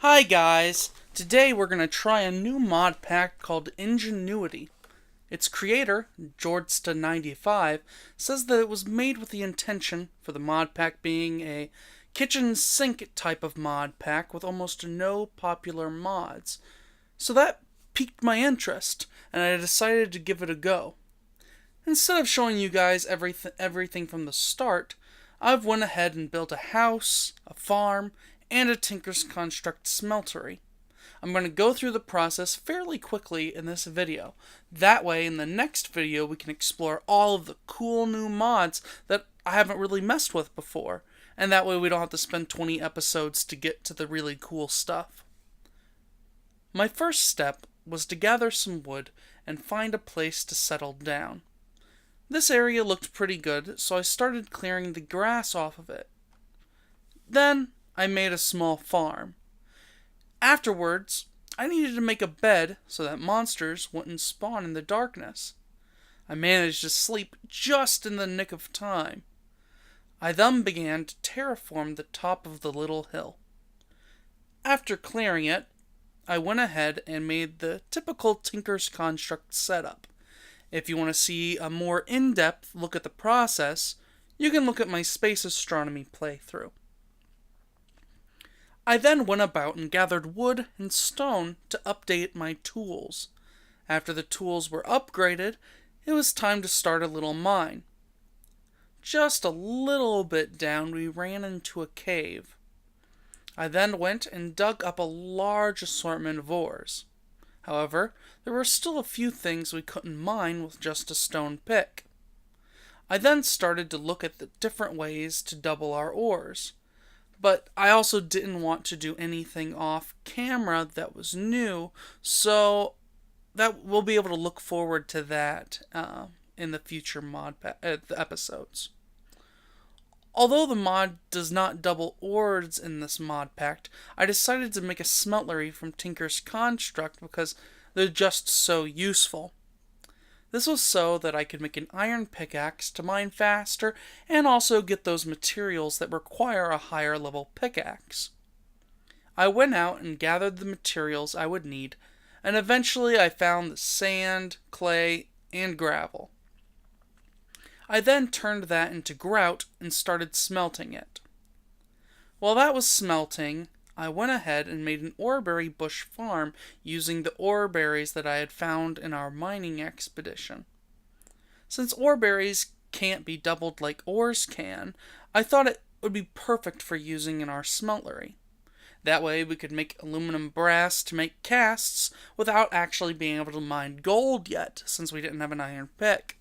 Hi guys! Today we're going to try a new mod pack called Ingenuity. Its creator, Georgesta95, says that it was made with the intention for the mod pack being a kitchen sink type of mod pack with almost no popular mods. So that piqued my interest, and I decided to give it a go. Instead of showing you guys everything from the start, I've went ahead and built a house, a farm, and a Tinker's Construct Smeltery. I'm going to go through the process fairly quickly in this video. That way, in the next video, we can explore all of the cool new mods that I haven't really messed with before. And that way we don't have to spend 20 episodes to get to the really cool stuff. My first step was to gather some wood and find a place to settle down. This area looked pretty good, so I started clearing the grass off of it. Then, I made a small farm. Afterwards, I needed to make a bed so that monsters wouldn't spawn in the darkness. I managed to sleep just in the nick of time. I then began to terraform the top of the little hill. After clearing it, I went ahead and made the typical Tinker's Construct setup. If you want to see a more in-depth look at the process, you can look at my Space Astronomy playthrough. I then went about and gathered wood and stone to update my tools. After the tools were upgraded, it was time to start a little mine. Just a little bit down, we ran into a cave. I then went and dug up a large assortment of ores. However, there were still a few things we couldn't mine with just a stone pick. I then started to look at the different ways to double our ores. But I also didn't want to do anything off camera that was new, so that we'll be able to look forward to that in the future episodes. Although the mod does not double ores in this mod pack, I decided to make a smeltery from Tinker's Construct because they're just so useful. This was so that I could make an iron pickaxe to mine faster and also get those materials that require a higher level pickaxe. I went out and gathered the materials I would need, and eventually I found the sand, clay, and gravel. I then turned that into grout and started smelting it. While that was smelting, I went ahead and made an oreberry bush farm using the oreberries that I had found in our mining expedition. Since oreberries can't be doubled like ores can, I thought it would be perfect for using in our smeltery. That way we could make aluminum brass to make casts without actually being able to mine gold yet, since we didn't have an iron pick.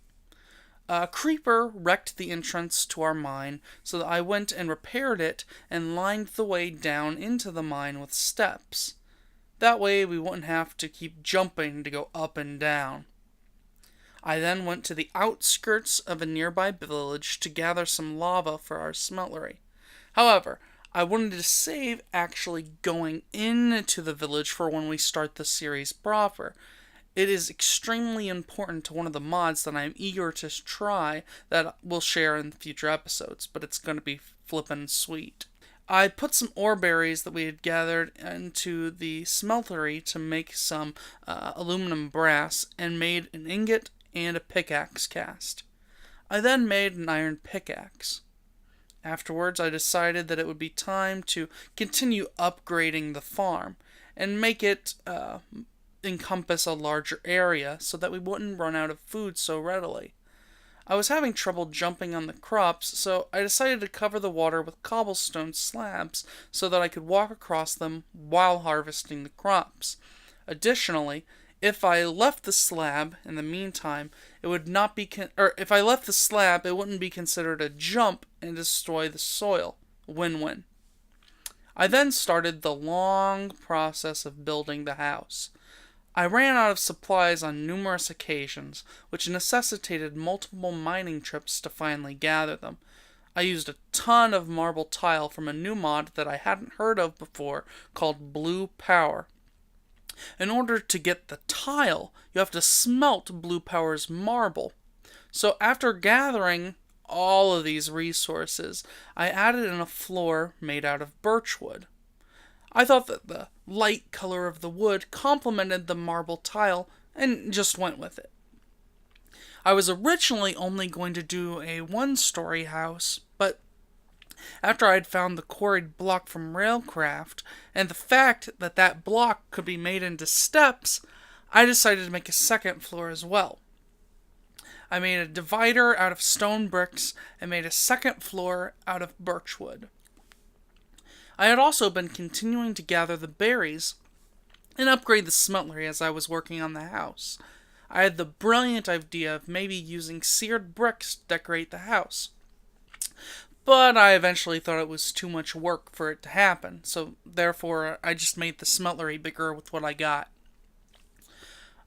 A creeper wrecked the entrance to our mine, so that I went and repaired it and lined the way down into the mine with steps. That way we wouldn't have to keep jumping to go up and down. I then went to the outskirts of a nearby village to gather some lava for our smeltery. However, I wanted to save actually going into the village for when we start the series proper. It is extremely important to one of the mods that I'm eager to try that we'll share in future episodes, but it's going to be flippin' sweet. I put some ore berries that we had gathered into the smeltery to make some aluminum brass and made an ingot and a pickaxe cast. I then made an iron pickaxe. Afterwards, I decided that it would be time to continue upgrading the farm and make it encompass a larger area so that we wouldn't run out of food so readily. I was having trouble jumping on the crops, so I decided to cover the water with cobblestone slabs so that I could walk across them while harvesting the crops. Additionally, if I left the slab in the meantime, it would not be if I left the slab, it wouldn't be considered a jump and destroy the soil. Win-win. I then started the long process of building the house. I ran out of supplies on numerous occasions, which necessitated multiple mining trips to finally gather them. I used a ton of marble tile from a new mod that I hadn't heard of before called Blue Power. In order to get the tile, you have to smelt Blue Power's marble. So after gathering all of these resources, I added in a floor made out of birch wood. I thought that the light color of the wood complemented the marble tile and just went with it. I was originally only going to do a one-story house, but after I had found the quarried block from Railcraft and the fact that that block could be made into steps, I decided to make a second floor as well. I made a divider out of stone bricks and made a second floor out of birchwood. I had also been continuing to gather the berries and upgrade the smeltery as I was working on the house. I had the brilliant idea of maybe using seared bricks to decorate the house. But I eventually thought it was too much work for it to happen, so therefore I just made the smeltery bigger with what I got.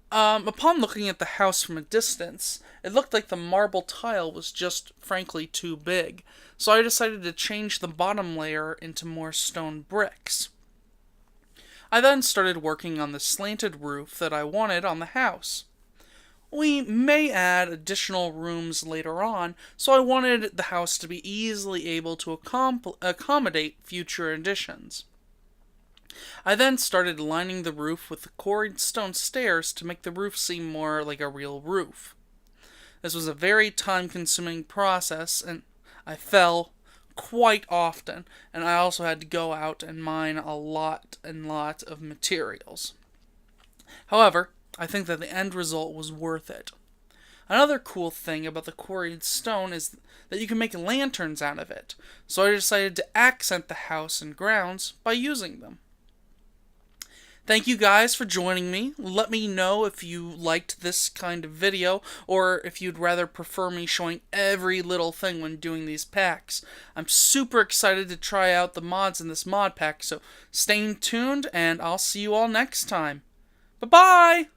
Upon looking at the house from a distance, it looked like the marble tile was just, frankly, too big, so I decided to change the bottom layer into more stone bricks. I then started working on the slanted roof that I wanted on the house. We may add additional rooms later on, so I wanted the house to be easily able to accommodate future additions. I then started lining the roof with the quarried stone stairs to make the roof seem more like a real roof. This was a very time-consuming process, and I fell quite often, and I also had to go out and mine a lot of materials. However, I think that the end result was worth it. Another cool thing about the quarried stone is that you can make lanterns out of it, so I decided to accent the house and grounds by using them. Thank you guys for joining me. Let me know if you liked this kind of video, or if you'd rather prefer me showing every little thing when doing these packs. I'm super excited to try out the mods in this mod pack, so stay tuned, and I'll see you all next time. Bye-bye!